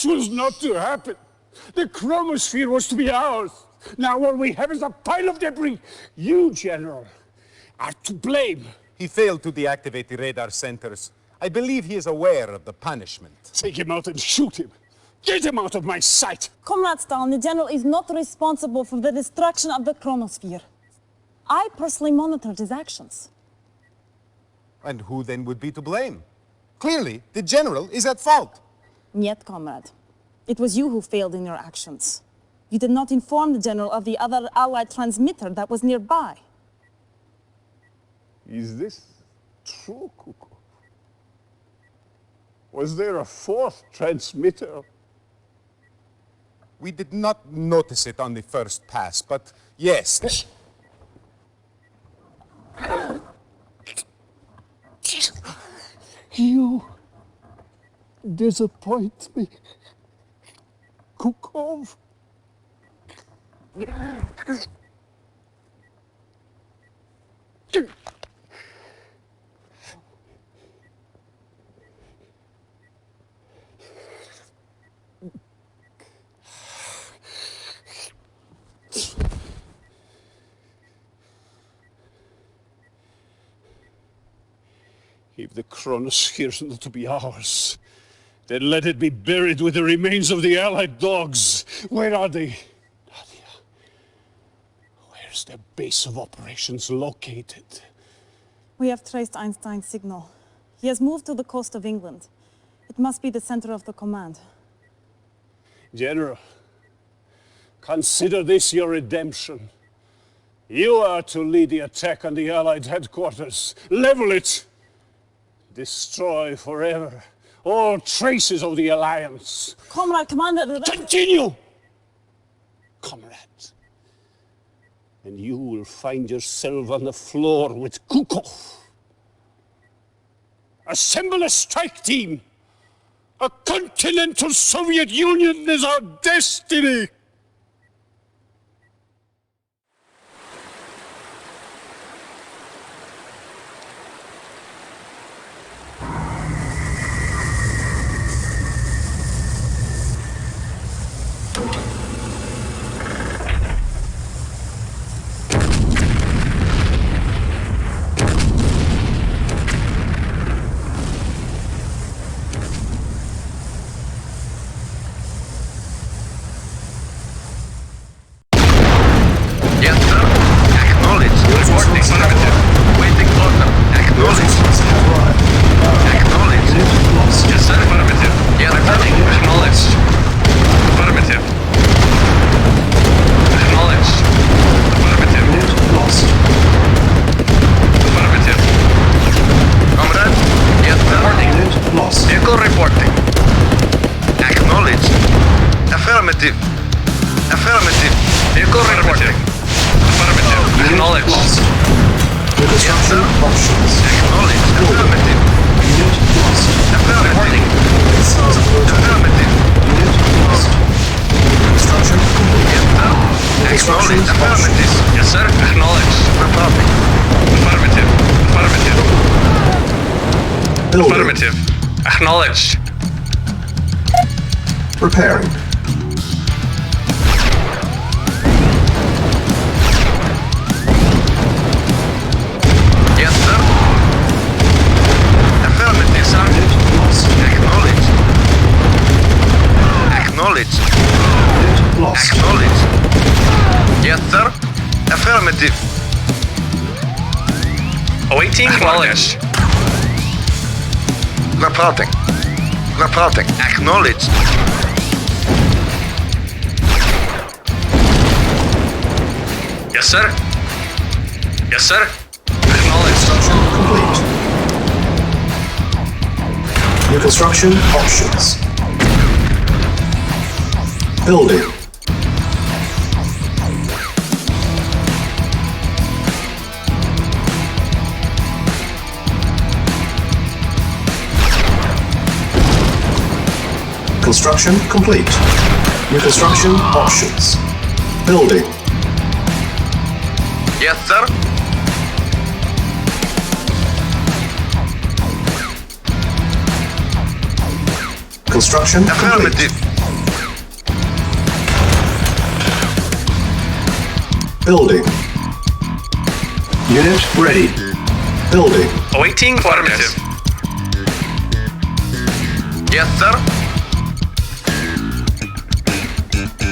was not to happen. The chromosphere was to be ours. Now all we have is a pile of debris. You, General, are to blame. He failed to deactivate the radar centers. I believe he is aware of the punishment. Take him out and shoot him. Get him out of my sight. Comrade Stalin, the General is not responsible for the destruction of the chromosphere. I personally monitored his actions. And who then would be to blame? Clearly, the General is at fault. Niet, comrade. It was you who failed in your actions. You did not inform the General of the other Allied transmitter that was nearby. Is this true, Kuko? Was there a fourth transmitter? We did not notice it on the first pass, but yes. You disappoint me, Kukov. If the chronosphere is not to be ours, then let it be buried with the remains of the Allied dogs. Where are they? Nadia, where's their base of operations located? We have traced Einstein's signal. He has moved to the coast of England. It must be the center of the command. General, consider this your redemption. You are to lead the attack on the Allied headquarters. Level it! Destroy forever all traces of the Alliance. Comrade, Commander... Continue! Comrade. And you will find yourself on the floor with Kukov. Assemble a strike team! A continental Soviet Union is our destiny! Affirmative. Acknowledged. Preparing. Yes, sir. Affirmative, sir. Acknowledged. Acknowledged. Acknowledged. Yes, sir. Affirmative. Awaiting acknowledged. Reporting. Reporting. Acknowledged. Yes, sir. Yes, sir. Acknowledged. Construction complete. New construction options. Building. Construction complete. New construction options. Building. Yes, sir. Construction complete. Affirmative. Building. Unit ready. Building. Awaiting orders. Yes, sir.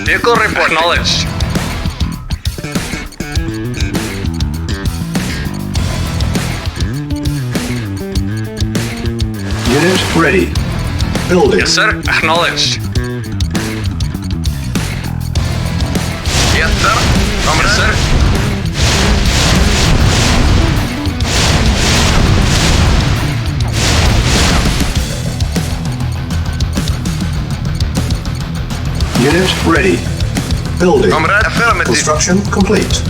Vehicle report. Acknowledged. Unit ready. Building. Yes, sir. Acknowledged. Yes, sir. Yes, sir. Unit ready. Building. Comrade, affirmative. Construction complete.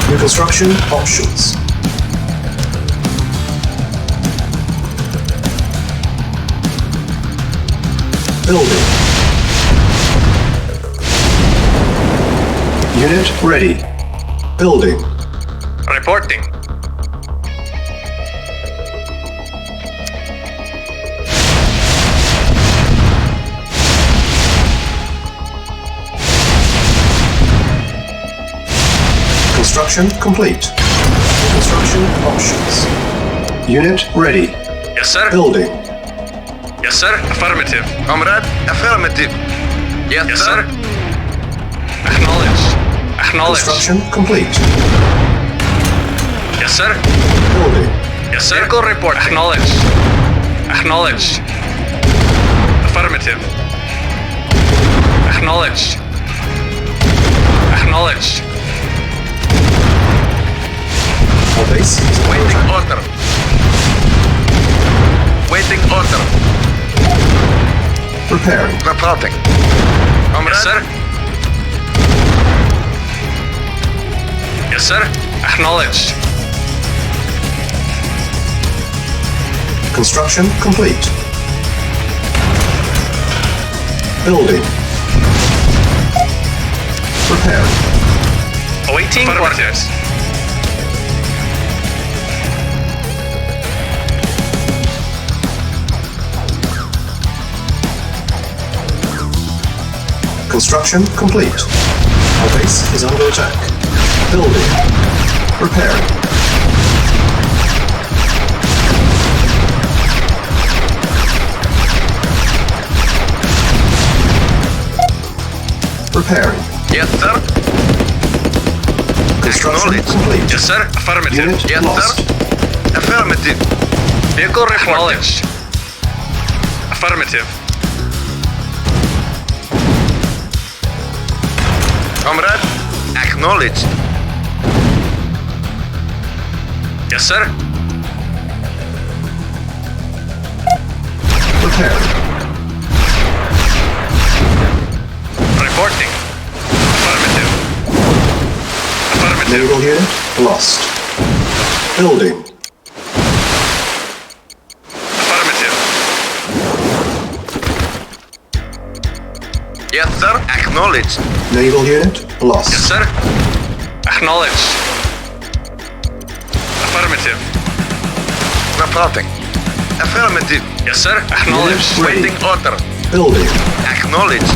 New construction options. Building. Unit ready. Building. Reporting. Construction complete. Construction options. Unit ready. Yes, sir. Building. Yes, sir. Affirmative. Comrade, affirmative. Yes, yes sir. Acknowledged. Acknowledged. Construction complete. Yes, sir. Building. Yes, sir. Vehicle report. Acknowledged. Acknowledged. Affirmative. Acknowledged. Acknowledged. Our base is Waiting order. Waiting order. preparing. Reporting. Comrade. Yes, sir. Yes, sir. Acknowledged. Construction complete. Building. Preparing. Awaiting orders. Construction complete. Our base is under attack. Building. Preparing. Preparing. Yes, sir. Construction Acknowledged. complete. Yes, sir. Affirmative. Unit Yes, lost. sir. Affirmative. Vehicle acknowledged. Affirmative. Comrade, acknowledged. Yes, sir. Preparing. Reporting. Affirmative. Affirmative. Naval unit lost. Building. Affirmative. Yes, sir. Acknowledged. Naval unit lost. Yes, sir. Acknowledged. Affirmative. Reporting. Affirmative. Yes, sir. Acknowledged. Unit ready. Waiting order. Building. Acknowledged.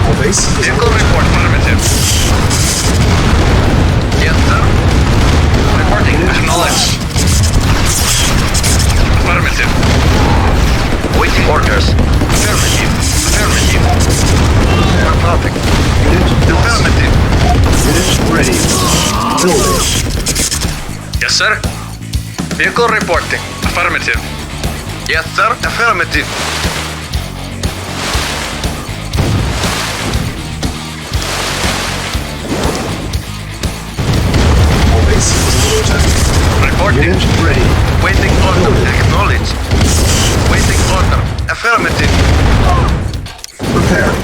Our base is Vehicle under report. Affirmative. Yes, sir. Reporting. Acknowledged. Affirmative. Waiting orders. Affirmative. Affirmative. Reporting. unit lost. Affirmative. Unit ready. Building. Yes, sir. Vehicle reporting. Affirmative. Yes, sir. Affirmative. Our base is under attack. Reporting. Unit ready. Waiting order. Acknowledged. Waiting order. Affirmative. Preparing.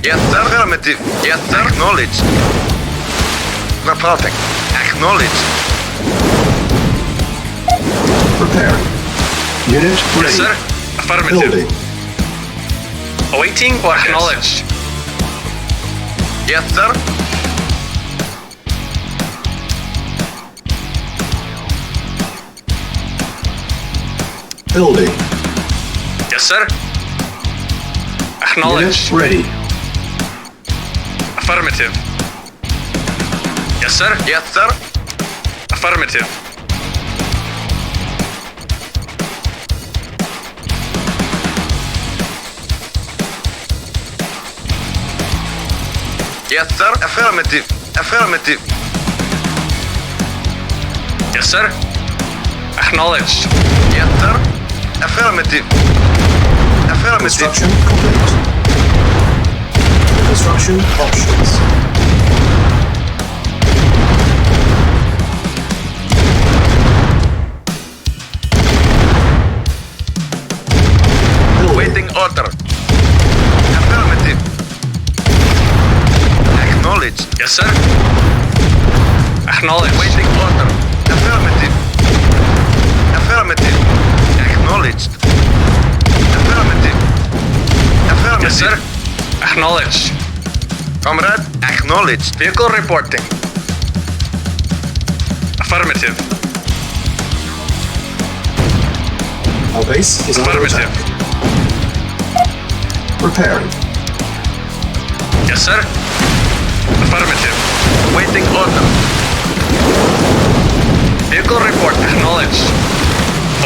Yes, sir. Affirmative. Yes, sir. Acknowledged. Reporting. Acknowledged. Preparing. Unit ready. Yes, sir. Affirmative. Building. Awaiting or acknowledged. Yes, sir. Building. Yes, sir. Acknowledged. Unit ready. Affirmative. Yes, sir. Yes, sir. Affirmative. Yes, sir. Affirmative. Affirmative. Yes, sir. Acknowledged. Yes, sir. Affirmative. Affirmative. Construction complete. Construction options. Waiting order. Affirmative. Acknowledged. Yes, sir. Acknowledged. Waiting order. Affirmative. Affirmative. Acknowledged. Affirmative. Affirmative. Yes, sir. Acknowledged. Comrade, acknowledged. Vehicle reporting. Affirmative. Our base is under Affirmative. attack. Preparing. Yes, sir. Affirmative. Waiting order. Vehicle report acknowledged.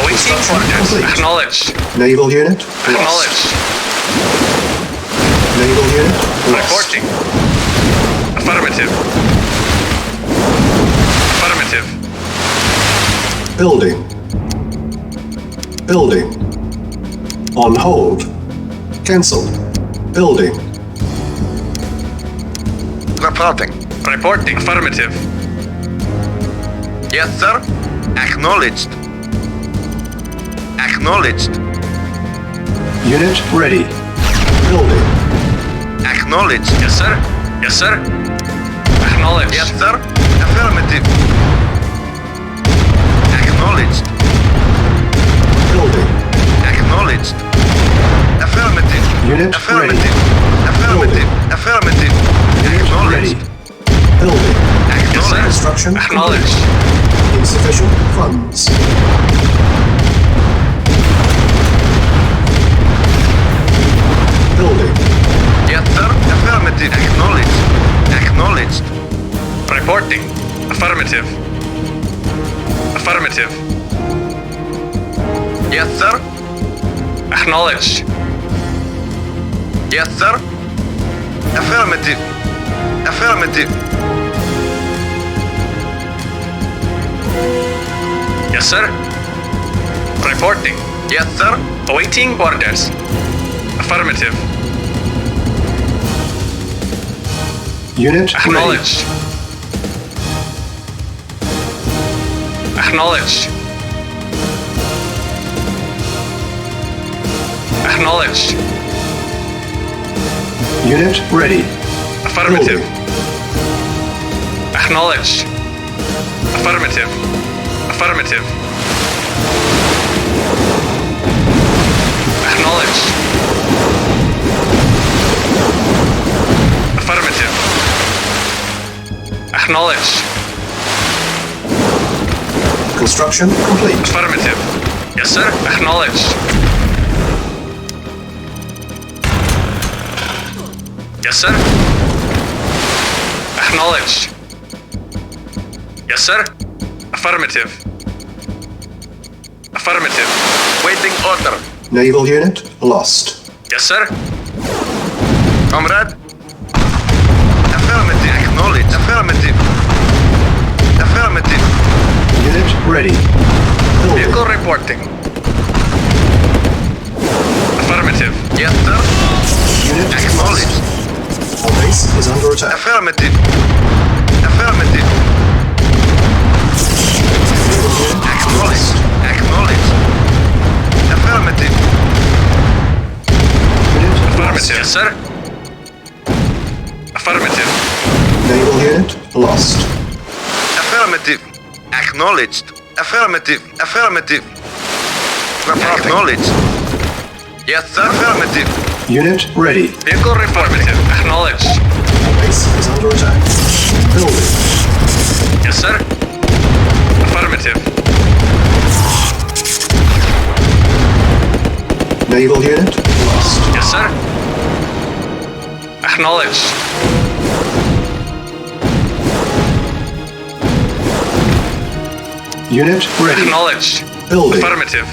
Awaiting Construction orders. complete. Acknowledged. Naval unit lost. Acknowledged. Naval unit lost. Reporting. Affirmative. Affirmative. Building. Building. On hold. Cancel. Building. Reporting. Reporting. Affirmative. Yes, sir. Acknowledged. Acknowledged. Unit ready. Building. Acknowledged. Yes, sir. Yes, sir. Acknowledged. Yes, sir. Affirmative. Acknowledged. Building. Acknowledged. Affirmative. Unit Affirmative. Affirmative. Affirmative. Ready. Acknowledged. Building. Yes, sir. Construction Acknowledged. Insufficient funds. Building. Yes, sir. Affirmative. Acknowledged. Acknowledged. Reporting. Affirmative. Affirmative. Yes, sir. Acknowledged. Yes, sir. Affirmative. Affirmative. Yes, sir. Reporting. Yes, sir. Awaiting orders. Affirmative. Unit ready. Acknowledged. Acknowledged. Acknowledged. Unit ready. Affirmative. Building. Acknowledged. Affirmative. Affirmative. Acknowledged. Affirmative. Acknowledged. Construction complete. Affirmative. Yes, sir. Acknowledged. Yes, sir. Acknowledged. Yes, sir. Affirmative. Affirmative. Waiting order. Naval unit lost. Yes, sir. Comrade. Affirmative. Acknowledged. Affirmative. Affirmative. Unit ready. Building. Vehicle reporting. Affirmative. Yes, sir. Unit Acknowledged. lost. Our base is under attack. Affirmative. Affirmative. Acknowledged. Acknowledged. Affirmative. Unit Affirmative. Yes, sir. Affirmative. Naval unit lost. Affirmative. Acknowledged. Affirmative. Affirmative. Acknowledged. Yes, sir. Affirmative. Unit ready. Vehicle affirmative. Acknowledged. Our base is under attack. Building. Yes, sir. Affirmative. Naval unit lost. Yes, sir. Acknowledged. Unit ready. Acknowledged. Building. Affirmative.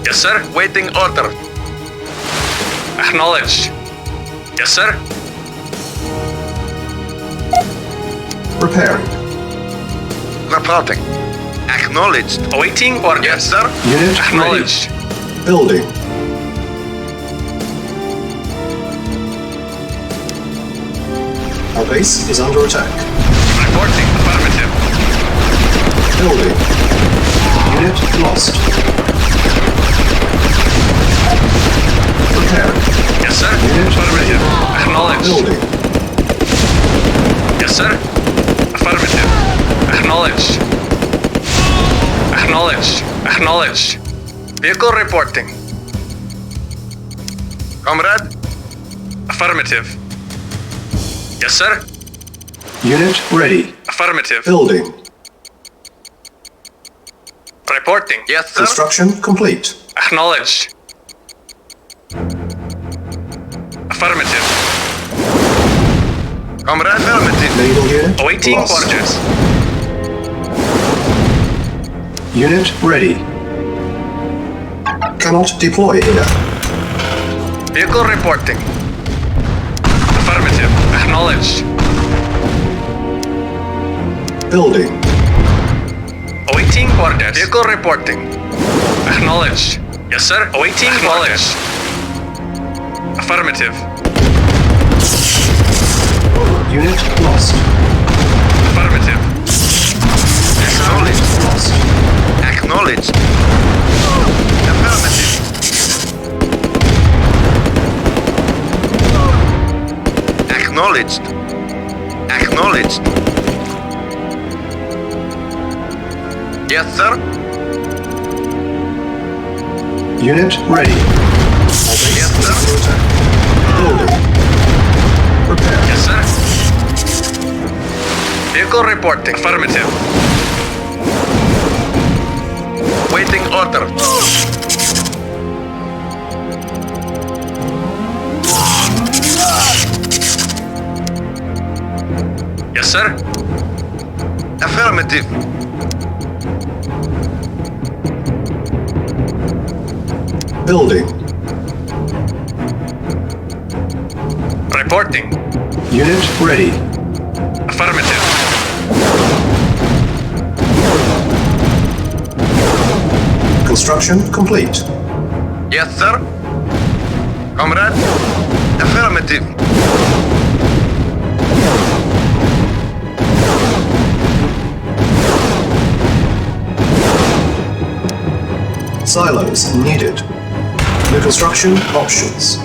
Yes, sir. Waiting order. Acknowledged. Yes, sir. Preparing. Reporting. Acknowledged. Awaiting order. Yes, sir. Unit Acknowledged. ready. Building. Our base is under attack. Reporting. Affirmative. Building. Unit lost. Preparing. Yes, sir. Unit Affirmative. Acknowledged. Building. Yes, sir. Affirmative. Acknowledged. Acknowledged. Acknowledged. Vehicle reporting. Comrade. Affirmative. Yes, sir. Unit ready. Affirmative. Building. Reporting. Yes, sir. Construction complete. Acknowledged. Affirmative. Comrade. Affirmative. Naval unit Awaiting lost. orders. Unit ready. Cannot deploy here. Vehicle reporting. Affirmative. Acknowledged. Building. Awaiting orders. Vehicle reporting. Acknowledged. Yes, sir. Awaiting orders. Affirmative. Unit lost. Affirmative. Acknowledged. Lost. Acknowledged. Affirmative. Acknowledged. Acknowledged. Yes, sir. Unit ready. Our base Yes, is sir. under attack. Building. Prepare. Yes, sir. Vehicle reporting. Affirmative. Waiting order. Yes, sir. Affirmative. Building. Reporting. Unit ready. Affirmative. Construction complete. Yes, sir. Comrade. Affirmative. Silos needed. New construction options.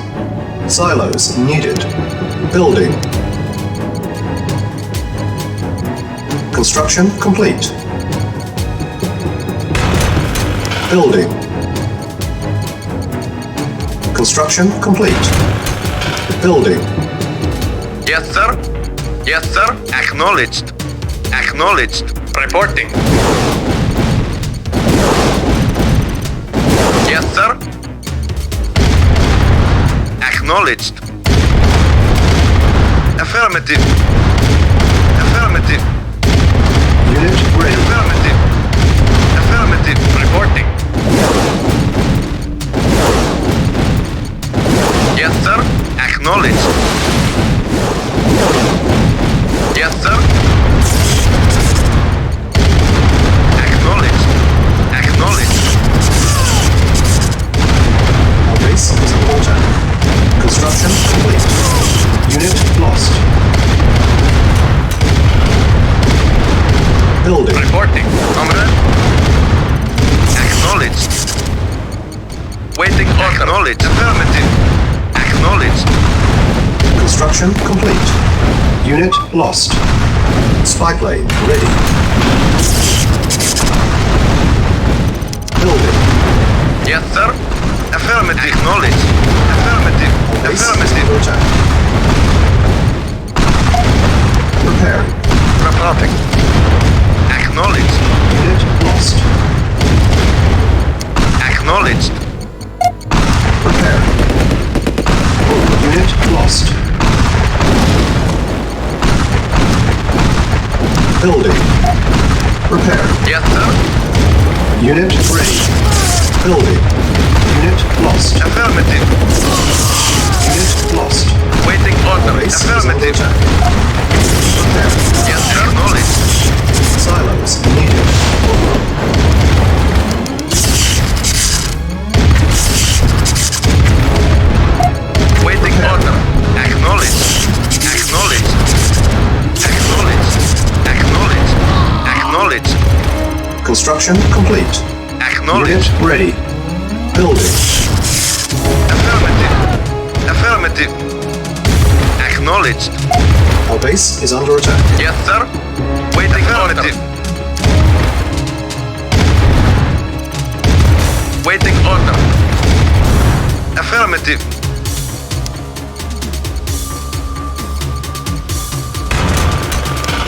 Silos needed. Building. Construction complete. Building. Construction complete. Building. Yes, sir. Yes, sir. Acknowledged. Acknowledged. Reporting. Yes, sir. Acknowledged. Affirmative. Affirmative. Unit ready. Affirmative. Affirmative. Reporting. Yes, sir. Acknowledged. Yes, sir. Acknowledged. Acknowledged. Our base is under attack. Construction complete. Unit lost. Building. Reporting. Comrade. Acknowledged. Waiting order. Acknowledged. Affirmative. Acknowledged. Construction complete. Unit lost. Spy plane ready. Building. Yes, sir. Affirmative. Acknowledged. Affirmative. Base is Affirmative. under attack. Preparing. Reporting. Acknowledged. Unit lost. Acknowledged. Preparing. Unit lost. Building. Repair. Yes, sir. Unit ready. Building. Unit lost. Affirmative. Unit lost. Waiting order. Base is under Affirmative. attack. Repair. Yes, sir. Acknowledged. Silos needed. Waiting order. Acknowledged. Acknowledged. Acknowledged. Acknowledged. Acknowledged. Construction complete. Acknowledged. Unit ready. Building. Affirmative. Affirmative. Acknowledged. Our base is under attack. Yes, sir. Waiting order. Waiting order. Affirmative.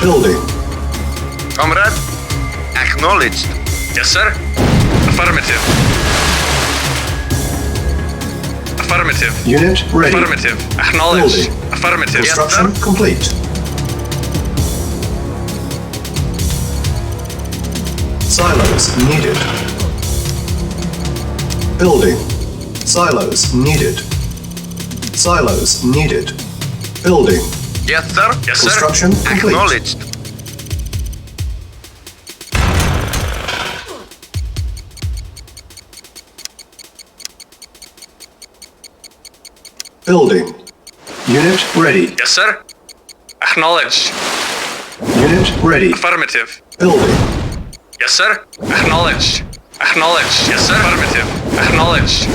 Building. Comrade. Acknowledged. Yes, sir. Affirmative. Affirmative. Unit ready. Affirmative. Acknowledged. Building. Affirmative. Yes, Construction sir. complete. Silos needed. Building. Silos needed. Silos needed. Building. Yes, sir. Yes, sir. Construction complete. Acknowledged. Building. Unit ready. Yes, sir. Acknowledged. Unit ready. Affirmative. Building. Yes, sir. Acknowledged. Acknowledged. Yes, sir. Affirmative. Acknowledged.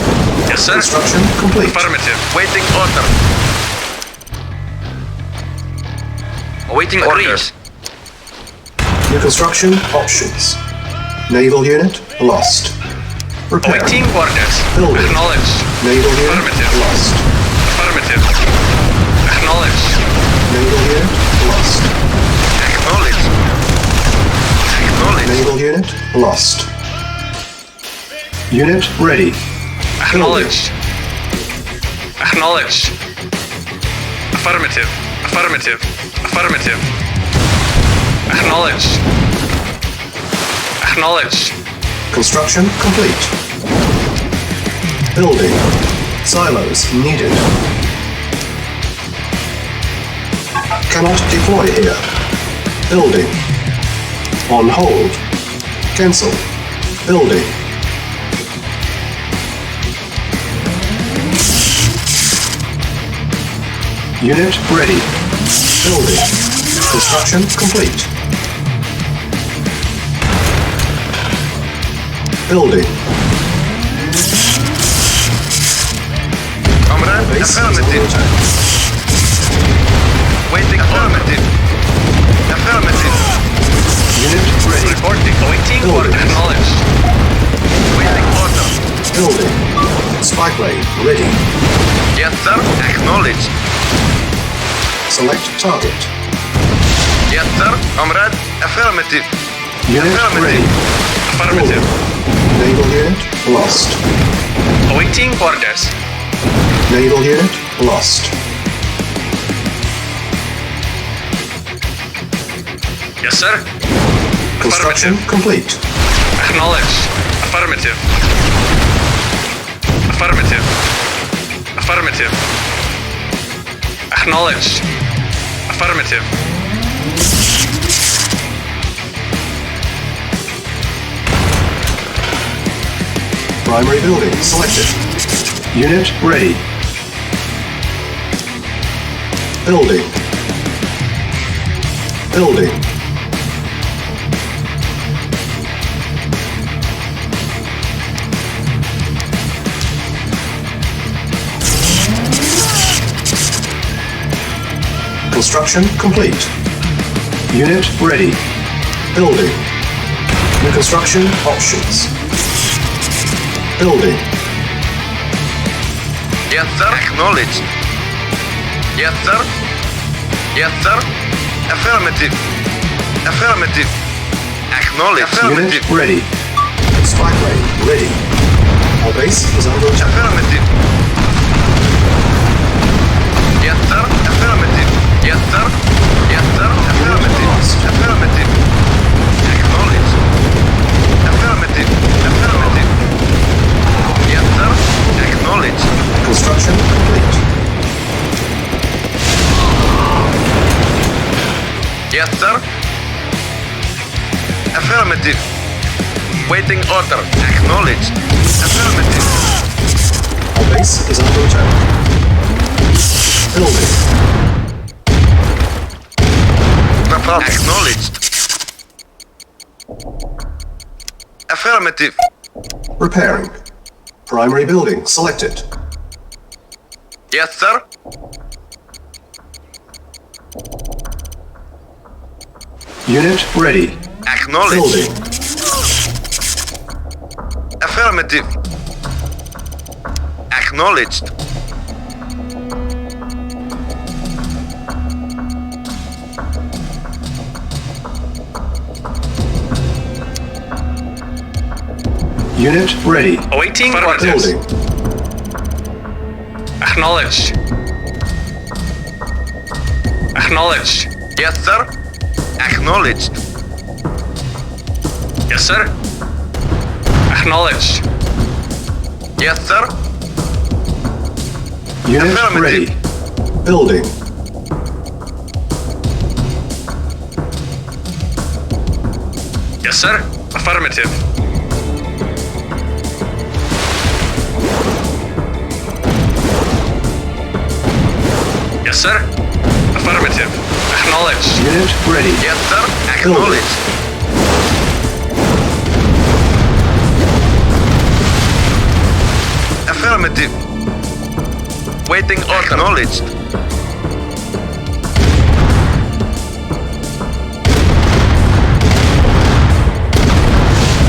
Yes, sir. Construction complete. Affirmative. Waiting order. Awaiting orders. New construction options. Naval unit lost. Repair. Awaiting orders. Building. Acknowledged. Naval unit Affirmative. lost. Affirmative. Acknowledged. Naval unit lost. Acknowledged. Acknowledged. Naval unit lost. Unit ready. Acknowledged. Acknowledged. Affirmative. Affirmative. Affirmative. Acknowledged. Acknowledged. Construction complete. Building. Silos needed. Cannot deploy here. Building. On hold. Cancel. Building. Unit ready. Building. Construction complete. Building. Comrade. Base is under Affirmative. attack. Waiting affirmative. Affirmative. Unit ready. Reporting. Awaiting order. Building. Acknowledged. Waiting order. Building. Spy plane ready. Yes, sir. Acknowledged. Select target. Yes, sir. Comrade. Affirmative. Unit Affirmative. ready. Affirmative. Naval unit lost. Awaiting orders. Naval unit lost. Yes, sir. Construction Affirmative. complete. Acknowledged. Affirmative. Affirmative. Affirmative. Acknowledged. Affirmative. Primary building selected. Unit ready. Building. Building. Construction complete. Unit ready. Building. New construction options. Building. Yes, sir. Acknowledged. Yes, sir. Yes, sir. Affirmative. Affirmative. Acknowledged. Unit Affirmative. ready. Spy plane ready. Our base is under attack. Affirmative. Yes, sir. Affirmative. Yes, sir. Yes, sir. Affirmative. Affirmative. Yes, sir. Affirmative. Waiting order. Acknowledged. Affirmative. Our base is under attack. Building. Report. Acknowledged. Affirmative. Repairing. Primary building selected. Yes, sir. Unit ready. Acknowledged. Building. Affirmative. Acknowledged. Unit ready. Awaiting Building. orders. Acknowledged. Acknowledged. Yes, sir. Acknowledged. Yes, sir. Acknowledged. Yes, sir. Unit Affirmative. ready. Building. Yes, sir. Affirmative. Yes, sir. Affirmative. Acknowledged. Unit ready. Yes, sir. Acknowledged. Affirmative. Waiting order. Acknowledged.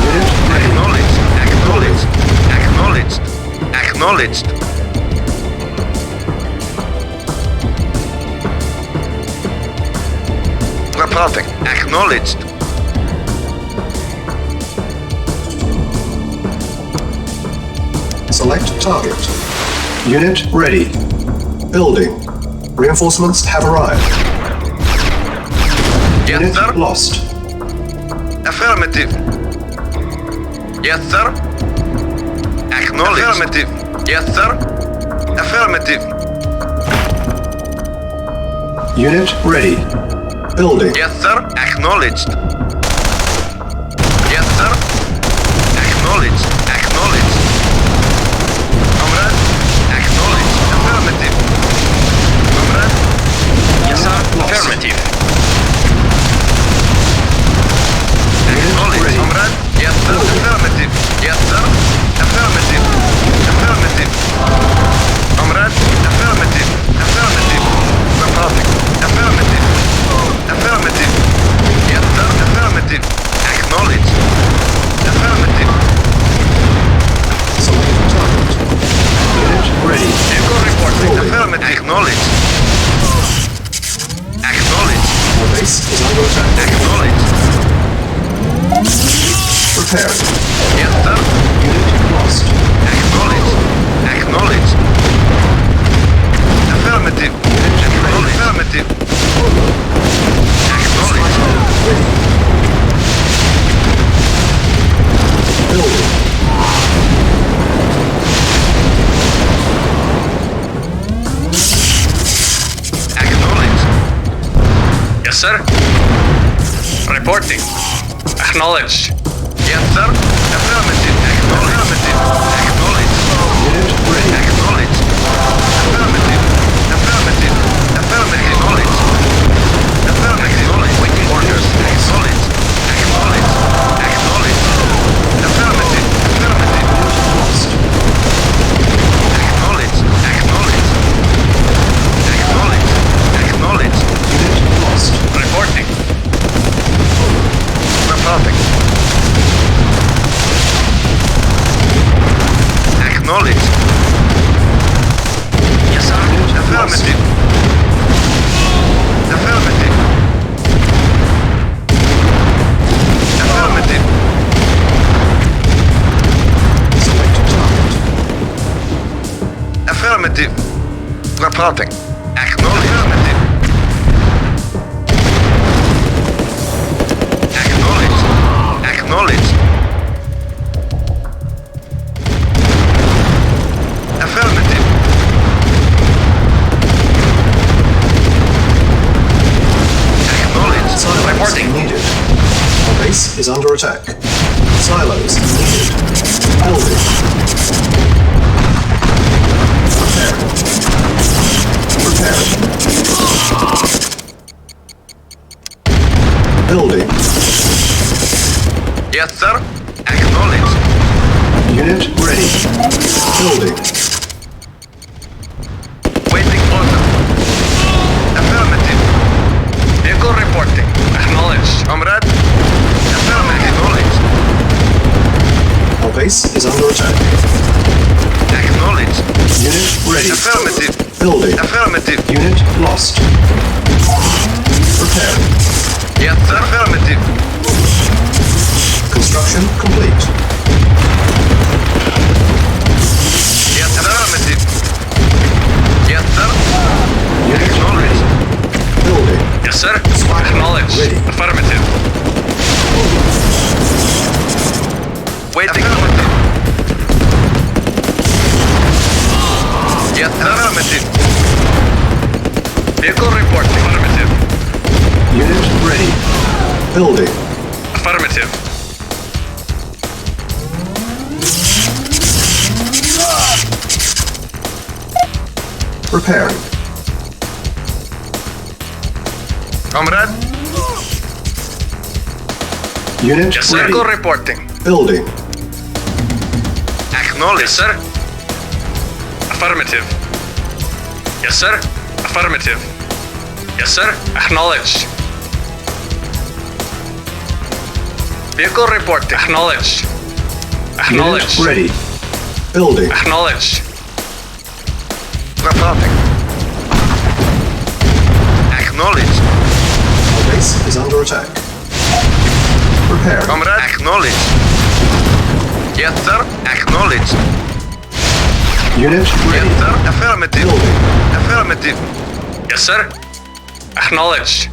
Unit ready. Acknowledged. Acknowledged. Acknowledged. Acknowledged. Reporting. Acknowledged. Select target. Unit ready. Building. Reinforcements have arrived. Yes, Unit sir. lost. Affirmative. Yes, sir. Acknowledged. Affirmative. Yes, sir. Affirmative. Unit ready. Building. Yes, sir. Acknowledged. Yes, sir. Acknowledged. Acknowledged. Comrade. Acknowledged. Affirmative. Comrade. Yes, sir. Affirmative. Acknowledged. ready. Comrade. Yes, sir. Affirmative. Yes, sir. Affirmative. Affirmative. Comrade. Affirmative. Affirmative. Reporting. Affirmative. Affirmative. Yes, sir. Affirmative. Acknowledged. Affirmative. Select target. Unit ready. Echo reporting. Building. Affirmative. Acknowledged. Acknowledged. Our base is under attack. Acknowledged. Preparing. Yes, sir. Unit lost. Acknowledged. Acknowledged. Affirmative. Acknowledged. Affirmative. Acknowledged. Building. Acknowledged. Yes, sir. Reporting. Acknowledged. Yes, sir. Affirmative. Acknowledged. Acknowledged. Unit ready. Acknowledged. Affirmative. Affirmative. Affirmative. Acknowledged. Affirmative. Waiting orders. Acknowledged. Acknowledged. Acknowledged. Affirmative. Affirmative. Lost. Acknowledged. Acknowledged. Acknowledged. Acknowledged. Unit lost. Reporting. Reporting. Acknowledged. Yes, sir. Affirmative. Affirmative. Affirmative. Select target. Affirmative. Reporting. Acknowledged. Affirmative. Acknowledged. Acknowledged. Affirmative. Acknowledged. is under attack. Silos needed. Building. Preparing. Building. Yes, sir. Acknowledged. Unit ready. Building. Waiting order. Affirmative. Vehicle reporting. Acknowledged. Comrade. Affirmative. Acknowledged. Our base is under attack. Acknowledged. Unit ready. Affirmative. Building. Affirmative. Unit lost. Preparing. Yes, sir. Affirmative. Construction complete. Yes, affirmative. Yes, sir. Unit Acknowledged. Building. Yes, sir. Squadron Acknowledged. ready. Affirmative. Waiting order. Yes, affirmative. Vehicle reporting. Affirmative. Unit ready. Building. Affirmative. Preparing. Comrade. Unit Yes, sir. ready. Vehicle reporting. Building. Acknowledged. Yes, sir. Affirmative. Yes, sir. Affirmative. Yes, sir. Acknowledged. Vehicle reporting. Acknowledged. Acknowledged. Unit ready. Building. Acknowledged. Reporting. Acknowledged. Our base is under attack. Preparing. Comrade. Acknowledged. Yes, sir. Acknowledged. Unit Yes, ready. sir. Affirmative. Building. Affirmative. Yes, sir. Acknowledged.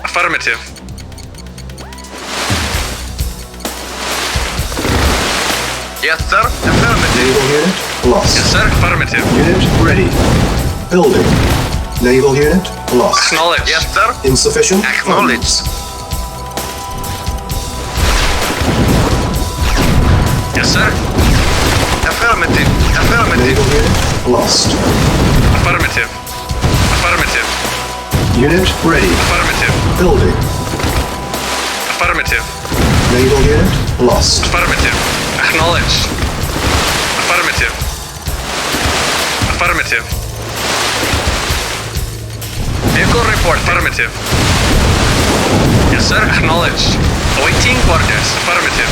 Affirmative. Yes, sir. Affirmative. Naval unit lost. Yes, sir. Affirmative. Unit ready. Building. Naval unit lost. Acknowledged. Yes, sir. Insufficient Acknowledged. funds. Yes, sir. Affirmative. Affirmative. Naval unit lost. Affirmative. Affirmative. Unit ready. Affirmative. Building. Affirmative. Naval unit lost. Affirmative. Acknowledged. Affirmative. Affirmative. Vehicle report. Affirmative. Yes, sir. Acknowledged. Awaiting orders. Affirmative.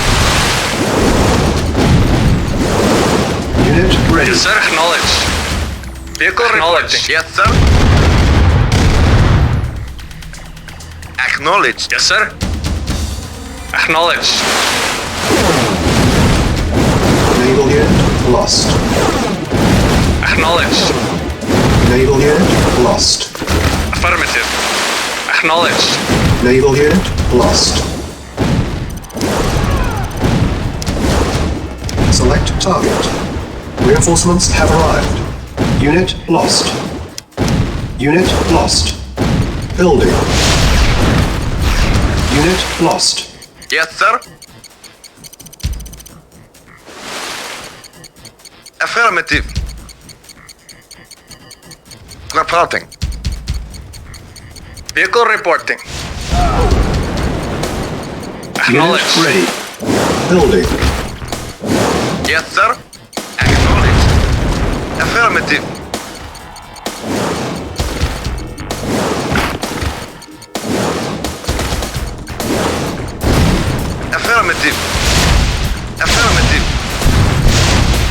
Unit ready. Yes, sir. Acknowledged. Vehicle reporting. Yes, sir. Acknowledged. Yes, sir. Acknowledged. Naval unit lost. Acknowledged. Naval unit lost. Affirmative. Acknowledged. Naval unit lost. Select target. Reinforcements have arrived. Unit lost. Unit lost. Building. Unit lost. Yes, sir. Affirmative. Reporting. Vehicle reporting. Unit Acknowledged. ready. Building. Yes, sir. Acknowledged. Affirmative. Affirmative. Affirmative.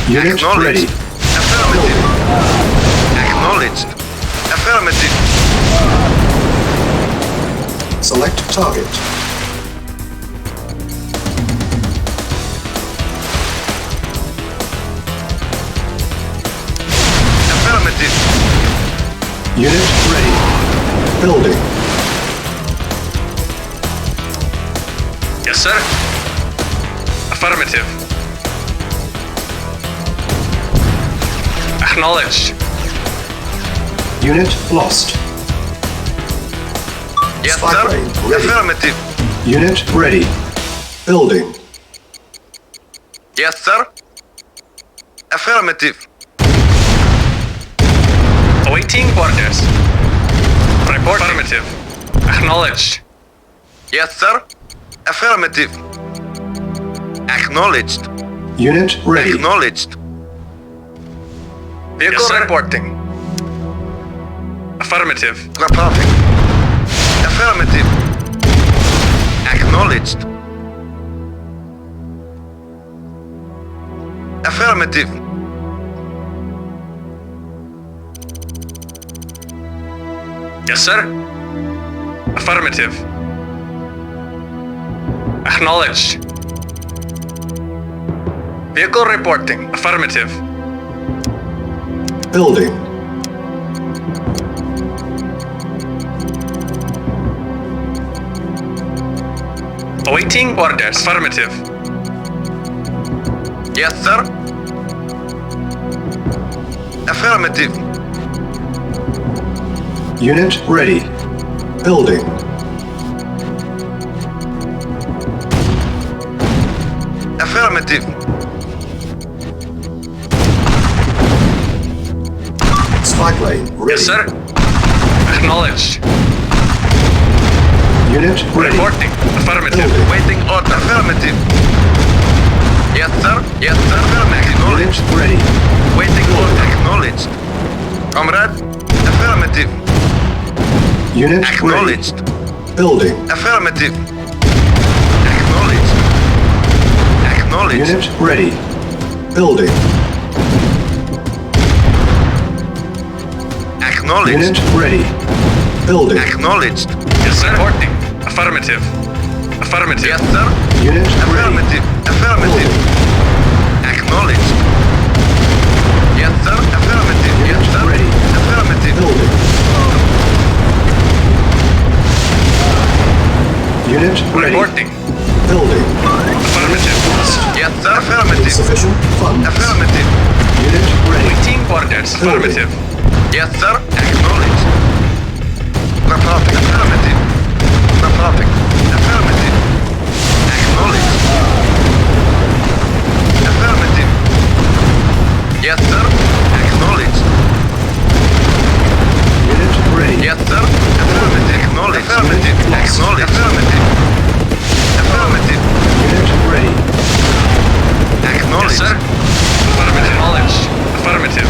Unit Acknowledged. ready. Affirmative. Acknowledged. Affirmative. Select target. Affirmative. Unit ready. Building. Yes, sir. Affirmative. Acknowledged. Unit lost. Yes, Spy sir. plane ready. Affirmative. Unit ready. Building. Yes, sir. Affirmative. Awaiting orders. Report. Affirmative. Acknowledged. Yes, sir. Affirmative. Acknowledged. Unit ready. Acknowledged. Vehicle Yes, sir. reporting. Affirmative. Reporting. Affirmative. Acknowledged. Affirmative. Yes, sir. Affirmative. Acknowledged. Vehicle reporting. Affirmative. Building. Awaiting orders. Affirmative. Yes, sir. Affirmative. Unit ready. Building. Affirmative. Spy plane ready. Yes, sir. Acknowledged. Unit ready. Reporting. Affirmative. Building. Waiting order. Affirmative. Yes, sir. Yes, sir. Acknowledged. Unit ready. Waiting order. Acknowledged. Comrade. Affirmative. Unit Acknowledged. ready. Building. Affirmative. Acknowledged. Acknowledged. Unit ready. Building. Acknowledged. Unit ready. Building. Acknowledged. Yes, sir. Reporting. Affirmative. Affirmative. Yes, sir. Unit ready. Affirmative. Affirmative. Acknowledged. Yes, sir. Affirmative. Yes, sir. Ready. Affirmative. Building. Unit ready. Reporting. Building. Affirmative. Yes, sir. Affirmative. Insufficient funds. Affirmative. Unit ready. Awaiting orders. Affirmative. Yes, sir. Acknowledged. Reporting. Affirmative. Reporting. Affirmative. Acknowledged. Affirmative. Yes, sir. Acknowledged. Unit ready. Yes, sir. Affirmative. Acknowledged. Affirmative. Acknowledged. Affirmative. Affirmative. Unit ready. Yes, Acknowledged. sir. Affirmative. Acknowledged. Affirmative.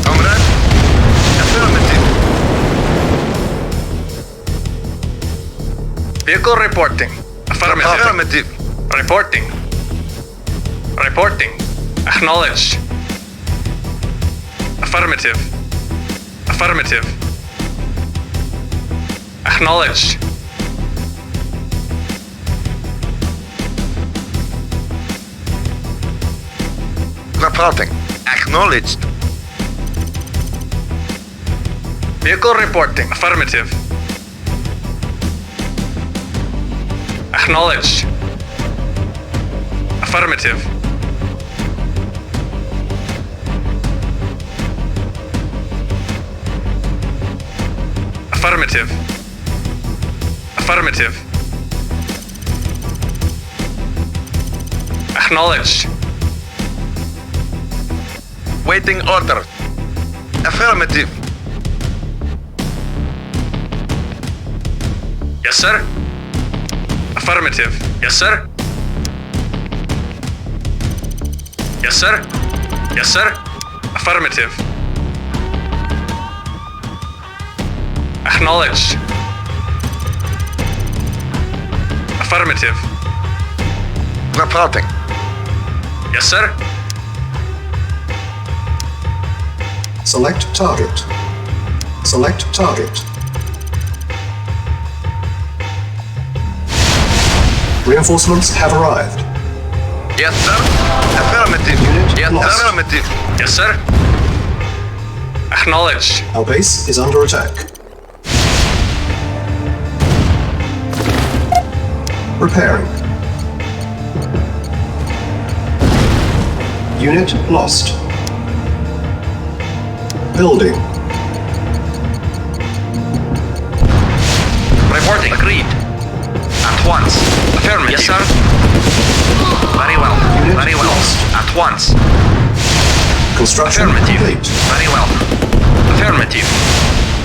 Comrade. Affirmative. Vehicle reporting. Affirmative. Affirmative. Reporting. Reporting. Acknowledged. Affirmative. Affirmative. Acknowledged. Reporting. Acknowledged. Vehicle reporting. Affirmative. Acknowledged. Affirmative. Affirmative. Affirmative. Acknowledged. Waiting order. Affirmative. Yes, sir. Affirmative. Yes, sir. Yes, sir. Yes, sir. Affirmative. Acknowledged. Affirmative. Reporting. Yes, sir. Select target. Select target. Reinforcements have arrived. Yes, sir. Affirmative. Unit Yes, lost. affirmative. Yes, sir. Acknowledged. Our base is under attack. Repairing. Unit lost. Building. Reporting. Agreed. At once. Affirmative. Yes, sir. Very well. Unit Very well. lost. At once. Construction Affirmative. complete. Very well. Affirmative.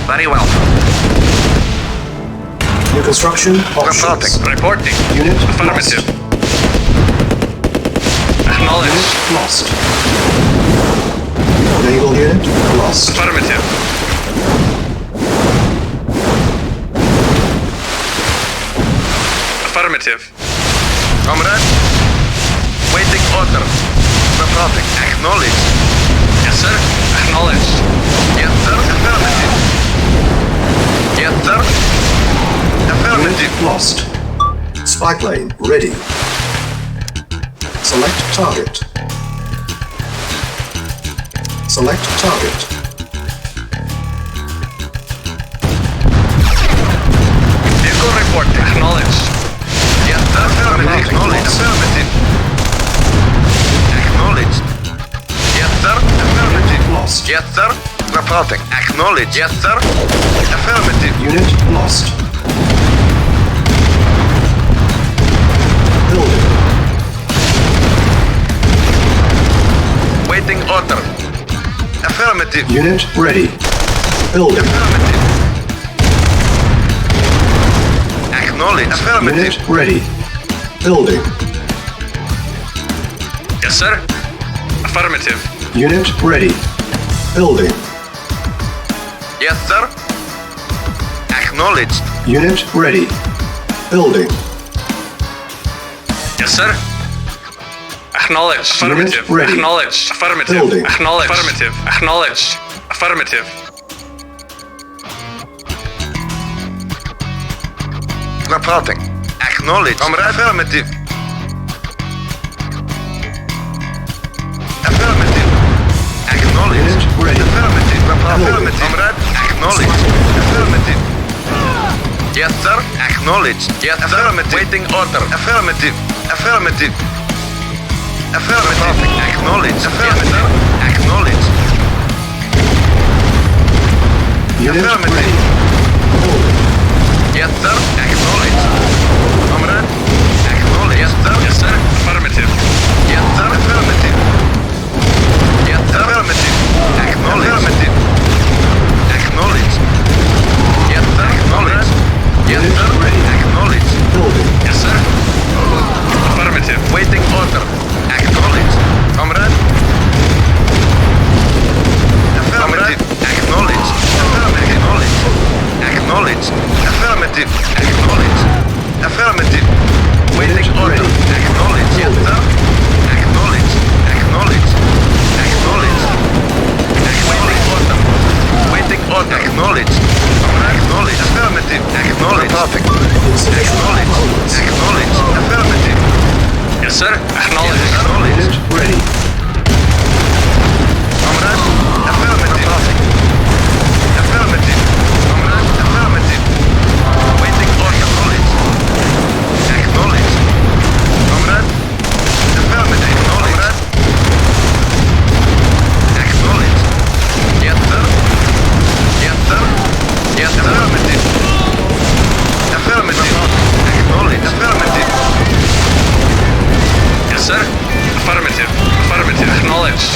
Very well. New construction options. Reporting. Unit Affirmative. lost. Acknowledge. Unit lost. Naval unit lost. Affirmative. Affirmative. Comrade. Waiting order. Reporting. Acknowledge. Yes, sir. Acknowledged. Yes, sir. Affirmative. Yes, sir. Affirmative. Unit lost. Spy plane ready. Select target. Select target. Vehicle report. Acknowledged. Yes, sir. Affirmative. Acknowledge. Affirmative. Acknowledged. Yes, sir. Affirmative. Lost. Yes, sir. Reporting. Acknowledge. Yes, sir. Affirmative. Unit lost. Building. Waiting order. Affirmative. Unit ready. Building. Affirmative. Acknowledge. Affirmative. Unit ready. Building. Yes, sir. Affirmative. Unit ready. Building. Yes, sir. Acknowledged. Unit ready. Building. Yes, sir. Acknowledged. Affirmative. ready. Acknowledged. Affirmative. Building. Acknowledged. Affirmative. Acknowledged. Affirmative. Reporting. Acknowledged. Comrade. Affirmative. Affirmative. Acknowledged. Unit ready. Affirmative. Building. Affirmative. Comrade. Acknowledged. Affirmative. Yes, sir. Acknowledged. Yes, sir. Affirmative. Waiting order. Affirmative. Affirmative. Affirmative. Acknowledged. Affirmative. Acknowledged. Unit Affirmative. ready. Building. Yes, sir. Acknowledged. Comrade. Acknowledged. Yes, sir. Yes, sir. Affirmative. Yes, sir. Affirmative. Yes, sir. Affirmative. Acknowledged. Affirmative. Acknowledged. Yes, sir. Acknowledged. Yes, Unit sir. ready. Acknowledged. Building. Yes, sir. Affirmative. Waiting order. Acknowledged. Comrade. Affirmative. Acknowledged. Affirmative. Acknowledged. Acknowledged. Affirmative. Acknowledged. Affirmative. Waiting Unit order. ready. Acknowledged. Yes, sir. Acknowledged. Acknowledged. Acknowledged. Waiting order. Waiting order. Acknowledged. Acknowledged. Affirmative. Acknowledged. Installation Acknowledged. progress. Acknowledged. Affirmative. Yes, sir. Acknowledged. Acknowledged. Unit ready. Comrade. Affirmative. Affirmative. Comrade. Affirmative. Waiting order. Acknowledged. Acknowledged. Comrade. Affirmative. Comrade. Acknowledged. Yes, sir. Yes, sir. Yes, sir. Affirmative. Affirmative. Acknowledged. Affirmative. Yes, sir. Affirmative. Affirmative. Acknowledged.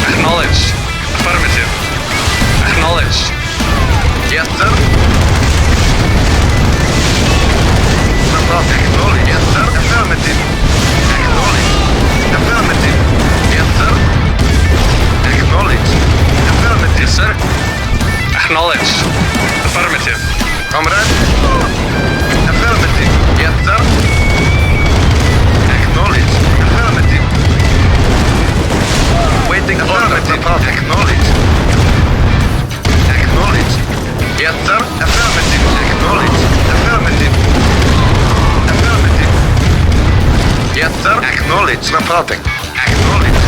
Acknowledged. Affirmative. Acknowledged. Yes, sir. Acknowledged. Yes, sir. Affirmative. Acknowledged. Affirmative. Yes, sir. Acknowledged. Affirmative. Yes, sir. Acknowledged. Affirmative. Comrade. Affirmative. Yes, sir. Acknowledged. Affirmative. Waiting order. Acknowledged. Acknowledged. Yes, sir. Affirmative. Acknowledged. Affirmative. Affirmative. Yes, sir. Acknowledged. Reporting. Acknowledged.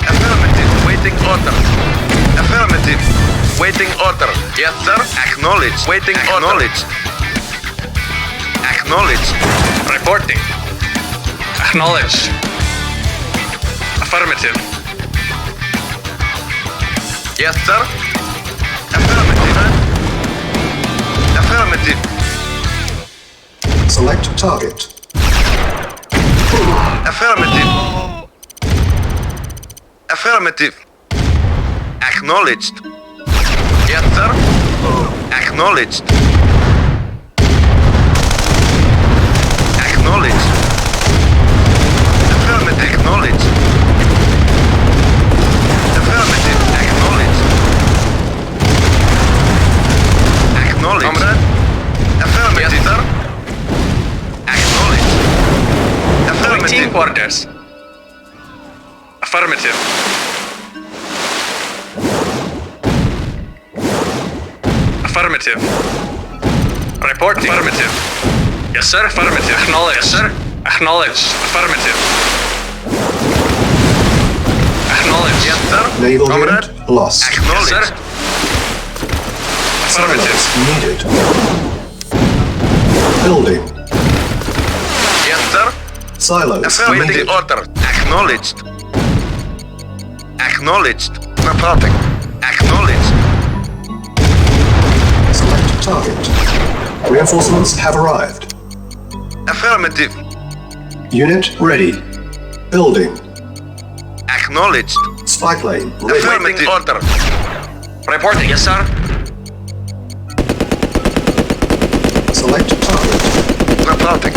Affirmative. Waiting order. Affirmative. Waiting order. Yes, sir. Acknowledged. Waiting order. Acknowledged. Acknowledged. Reporting. Acknowledged. Affirmative. Yes, sir. Affirmative. Affirmative. Select target. Affirmative. Affirmative. Acknowledged. Yes, sir. Acknowledged. Acknowledged. Affirmative. Acknowledged. Affirmative. Acknowledged. Acknowledged. Comrade. Affirmative. Yes, sir. Acknowledged. Affirmative. Awaiting orders. Affirmative. Affirmative. Report affirmative. Yes, sir. Affirmative. Acknowledge. Yes, sir. Acknowledge. Affirmative. Acknowledge. Yes, sir. Naval Comrade. unit lost. Yes, Acknowledged. sir. Affirmative. Silos needed. Building. Yes, sir. Silos Affirmative needed. order. Acknowledged. Acknowledged. Reporting. Acknowledged. Select target. Reinforcements have arrived. Affirmative. Unit ready. Building. Acknowledged. Spy plane ready. Affirmative order. Reporting. Yes, sir. Select target. Reporting.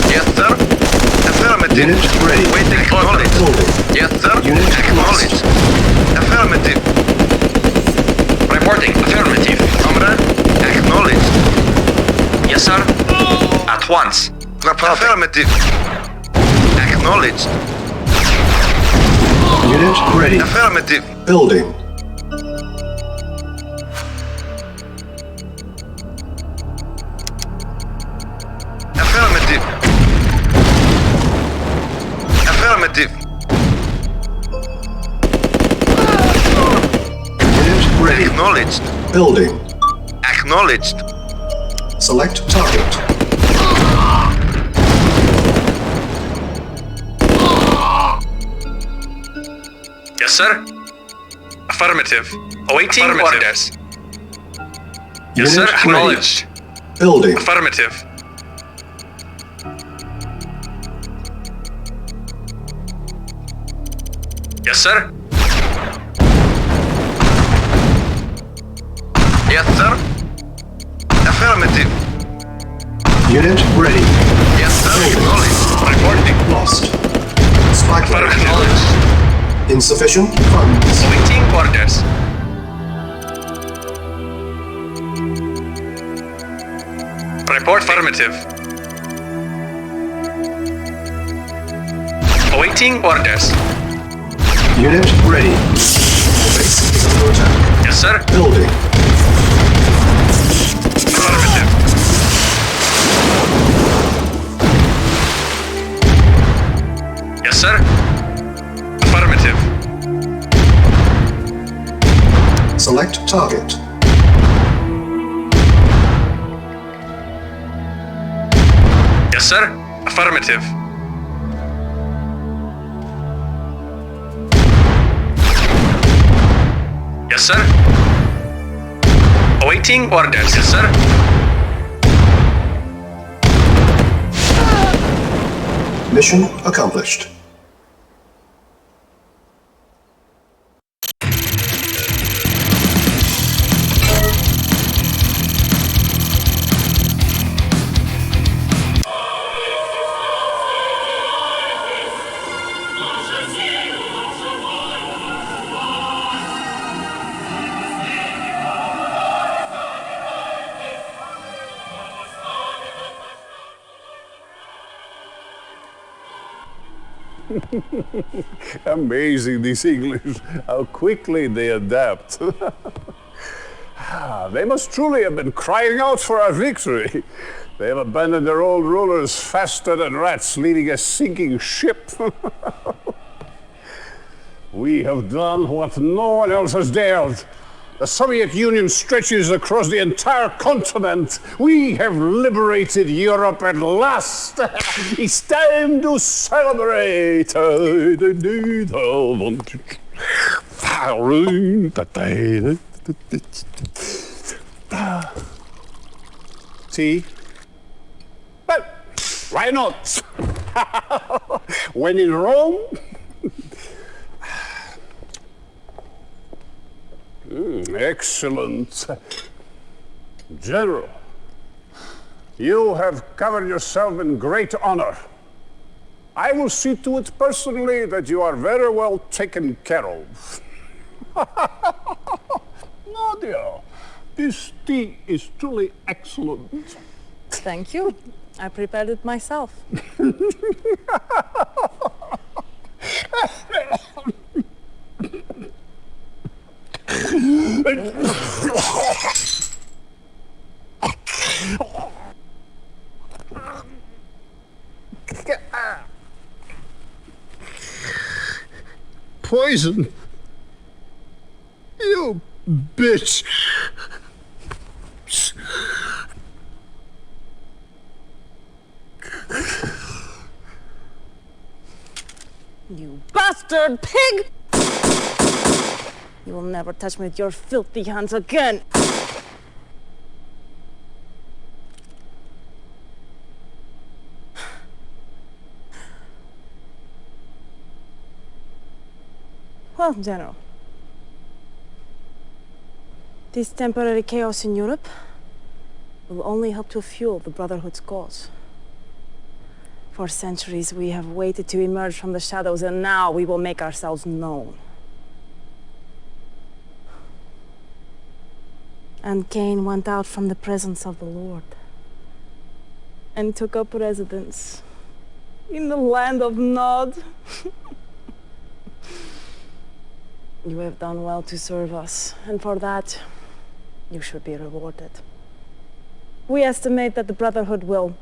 Yes, sir. Affirmative. Unit ready. Waiting acknowledged. Building. Yes, sir. Unit Acknowledged. Affirmative. Reporting. Affirmative. Comrade. Acknowledged. Yes, sir. At once. Reporting. Affirmative. Acknowledged. Unit ready. Affirmative. Building. Affirmative. Affirmative. Unit ready. Acknowledged. Building. Acknowledged. Select target. Yes, sir. Affirmative. Awaiting orders. Yes, sir. Unit Acknowledged. ready. Building. Affirmative. Yes, sir. Yes, sir. Affirmative. Unit ready. Yes, sir. Acknowledged. Reporting. Lost. Spy plane. Acknowledged. Insufficient funds. Awaiting orders. Report affirmative. Awaiting orders. Unit ready. Base is under attack. Yes, sir. Building. Affirmative. Yes, sir. Affirmative. Select target. Yes, sir. Affirmative. Yes, sir. Awaiting orders. Yes, sir. Mission accomplished. Amazing, these English, how quickly they adapt. They must truly have been crying out for our victory. They have abandoned their old rulers faster than rats leading a sinking ship. We have done what no one else has dared. The Soviet Union stretches across the entire continent. We have liberated Europe at last. It's time to celebrate. Tea? Well, why not? When in Rome. Excellent. General, you have covered yourself in great honor. I will see to it personally that you are very well taken care of. Nadia, this tea is truly excellent. Thank you. I prepared it myself. Poison. You bitch. You bastard pig! You will never touch me with your filthy hands again. Well, General, this temporary chaos in Europe will only help to fuel the Brotherhood's cause. For centuries, we have waited to emerge from the shadows, and now we will make ourselves known. And Cain went out from the presence of the Lord and took up residence in the land of Nod. You have done well to serve us, and for that, you should be rewarded. We estimate that the Brotherhood will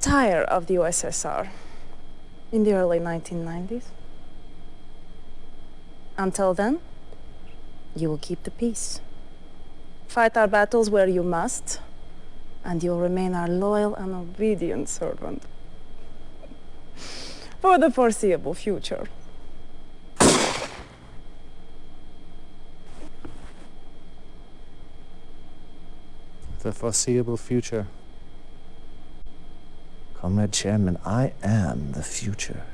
tire of the USSR in the early 1990s. Until then, you will keep the peace. Fight our battles where you must, and you'll remain our loyal and obedient servant for the foreseeable future. The foreseeable future. Comrade Chairman, I am the future.